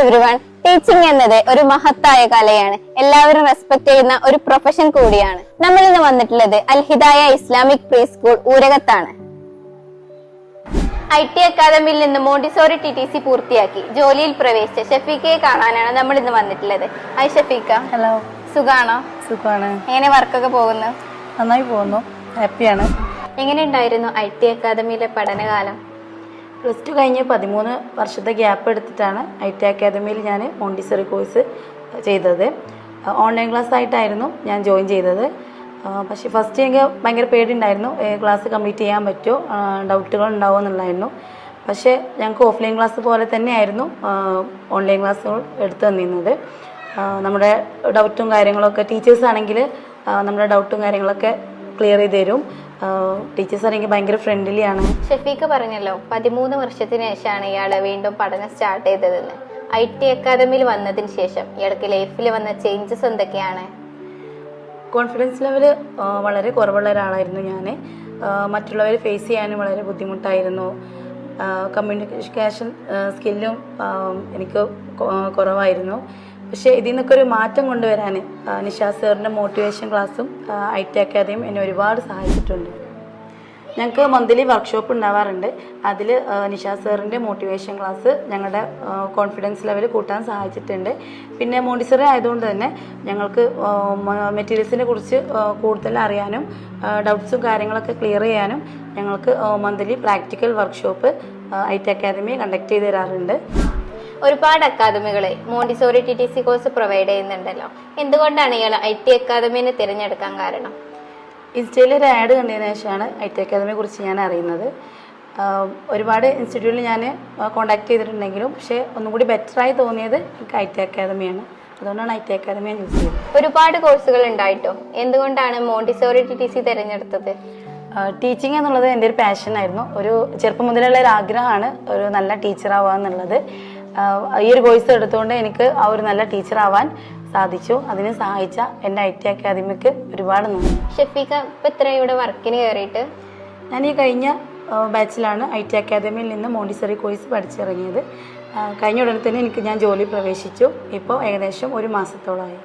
Everyone. Teaching എന്നത് ഒരു മഹത്തായ കലയാണ്. എല്ലാവരും റെസ്പെക്ട് ചെയ്യുന്ന ഒരു പ്രൊഫഷൻ കൂടിയാണ്. നമ്മൾ ഇന്ന് വന്നിട്ടുള്ളത് അൽ Hidaya Islamic pre school ഊരകത്താണ്. IT അക്കാദമിയിൽ നിന്ന് മോണ്ടിസോറി TTC പൂർത്തിയാക്കി ജോലിയിൽ പ്രവേശിച്ച ഷഫീഖയെ കാണാനാണ് നമ്മൾ ഇന്ന് വന്നിട്ടുള്ളത്. ഹായ് ഷഫീഖ. ഹലോ. സുഖാണോ? സുഖമാണ്. എങ്ങനെ വർക്കൊക്കെ പോകുന്നു? നന്നായി പോകുന്നു, ഹാപ്പിയാണ്. എങ്ങനെ ഉണ്ടായിരുന്നു IT അക്കാദമിയിലെ പഠനകാലം? +2 കഴിഞ്ഞ് 13 വർഷത്തെ ഗ്യാപ്പ് എടുത്തിട്ടാണ് IT അക്കാദമിയിൽ ഞാൻ മോണ്ടിസറി കോഴ്സ് ചെയ്തത്. ഓൺലൈൻ ക്ലാസ് ആയിട്ടായിരുന്നു ഞാൻ ജോയിൻ ചെയ്തത്. പക്ഷേ ഫസ്റ്റ് എനിക്ക് ഭയങ്കര പേടിയുണ്ടായിരുന്നു, ക്ലാസ് കംപ്ലീറ്റ് ചെയ്യാൻ പറ്റുമോ, ഡൗട്ടുകൾ ഉണ്ടാവുമോ എന്നുള്ളതായിരുന്നു. പക്ഷേ ഞങ്ങൾക്ക് ഓഫ്ലൈൻ ക്ലാസ് പോലെ തന്നെയായിരുന്നു ഓൺലൈൻ ക്ലാസ്സുകൾ എടുത്തു തന്നിരുന്നത്. നമ്മുടെ ഡൗട്ടും കാര്യങ്ങളൊക്കെ ടീച്ചേഴ്സ് ആണെങ്കിൽ നമ്മുടെ ഡൗട്ടും കാര്യങ്ങളൊക്കെ ക്ലിയർ ചെയ്ത് തരും. ടീച്ചേഴ്സ് ആണെങ്കിൽ ഭയങ്കര ഫ്രണ്ട്ലി ആണ്. ഷഫീഖ് പറഞ്ഞല്ലോ 13 വർഷത്തിന് ശേഷമാണ് ഇയാൾ വീണ്ടും പഠനം സ്റ്റാർട്ട് ചെയ്തതെന്ന്. IT അക്കാദമിയിൽ വന്നതിന് ശേഷം ഇയാൾക്ക് ലൈഫിൽ വന്ന ചേഞ്ചസ് എന്തൊക്കെയാണ്? കോൺഫിഡൻസ് ലെവൽ വളരെ കുറവുള്ള ഒരാളായിരുന്നു ഞാൻ. മറ്റുള്ളവരെ ഫേസ് ചെയ്യാനും വളരെ ബുദ്ധിമുട്ടായിരുന്നു. കമ്മ്യൂണിക്കേഷൻ സ്കില്ലും എനിക്ക് കുറവായിരുന്നു. പക്ഷേ ഇതിൽ നിന്നൊക്കെ ഒരു മാറ്റം കൊണ്ടുവരാൻ നിഷാദ് സാറിൻ്റെ മോട്ടിവേഷൻ ക്ലാസ്സും IT അക്കാദമിയും എന്നെ ഒരുപാട് സഹായിച്ചിട്ടുണ്ട്. ഞങ്ങൾക്ക് മന്ത്ലി വർക്ക്ഷോപ്പ് ഉണ്ടാവാറുണ്ട്. അതിൽ നിഷാദ് സാറിൻ്റെ മോട്ടിവേഷൻ ക്ലാസ് ഞങ്ങളുടെ കോൺഫിഡൻസ് ലെവൽ കൂട്ടാൻ സഹായിച്ചിട്ടുണ്ട്. പിന്നെ മോണ്ടിസറി ആയതുകൊണ്ട് തന്നെ ഞങ്ങൾക്ക് മെറ്റീരിയൽസിനെ കുറിച്ച് കൂടുതൽ അറിയാനും ഡൗട്ട്സും കാര്യങ്ങളൊക്കെ ക്ലിയർ ചെയ്യാനും ഞങ്ങൾക്ക് monthly practical workshop IT academy conduct ചെയ്ത് തരാറുണ്ട്. ഒരുപാട് അക്കാദമികൾ മോണ്ടിസോറി TTC കോഴ്സ് പ്രൊവൈഡ് ചെയ്യുന്നുണ്ടല്ലോ. എന്തുകൊണ്ടാണ് ഇയാൾ IT അക്കാദമിനെ തിരഞ്ഞെടുക്കാൻ കാരണം? ഇൻസ്റ്റയിൽ ഒരു ആഡ് കണ്ടതിന് ശേഷമാണ് IT അക്കാദമിയെ കുറിച്ച് ഞാൻ അറിയുന്നത്. ഒരുപാട് ഇൻസ്റ്റിറ്റ്യൂട്ടിൽ ഞാൻ കോൺടാക്ട് ചെയ്തിട്ടുണ്ടെങ്കിലും പക്ഷേ ഒന്നും കൂടി ബെറ്ററായി തോന്നിയത് എനിക്ക് IT അക്കാദമിയാണ്. അതുകൊണ്ടാണ് IT അക്കാദമി ഞാൻ ചൂസ് ചെയ്തത്. ഒരുപാട് കോഴ്സുകൾ ഉണ്ടായിട്ടോ എന്തുകൊണ്ടാണ് മോണ്ടിസോറി TTC തിരഞ്ഞെടുത്തത്? ടീച്ചിങ് എന്നുള്ളത് എൻ്റെ ഒരു പാഷനായിരുന്നു. ഒരു ചെറുപ്പം മുതലുള്ള ഒരു ആഗ്രഹമാണ് ഒരു നല്ല ടീച്ചറാവുക എന്നുള്ളത്. ഈ ഒരു കോഴ്സ് എടുത്തുകൊണ്ട് എനിക്ക് ആ ഒരു നല്ല ടീച്ചറാവാൻ സാധിച്ചു. അതിന് സഹായിച്ച എൻ്റെ IT അക്കാദമിക്ക് ഒരുപാട് നന്ദി. ഷഫീഖ ഇപ്പം എത്ര ഇവിടെ വർക്കിന് കയറിയിട്ട്? ഞാൻ ഈ കഴിഞ്ഞ ബാച്ചിലാണ് IT അക്കാദമിയിൽ നിന്ന് മോണ്ടിസറി കോഴ്സ് പഠിച്ചിറങ്ങിയത്. കഴിഞ്ഞ ഉടനെ തന്നെ ഞാൻ ജോലി പ്രവേശിച്ചു. ഇപ്പോൾ ഏകദേശം 1 മാസത്തോളമായി.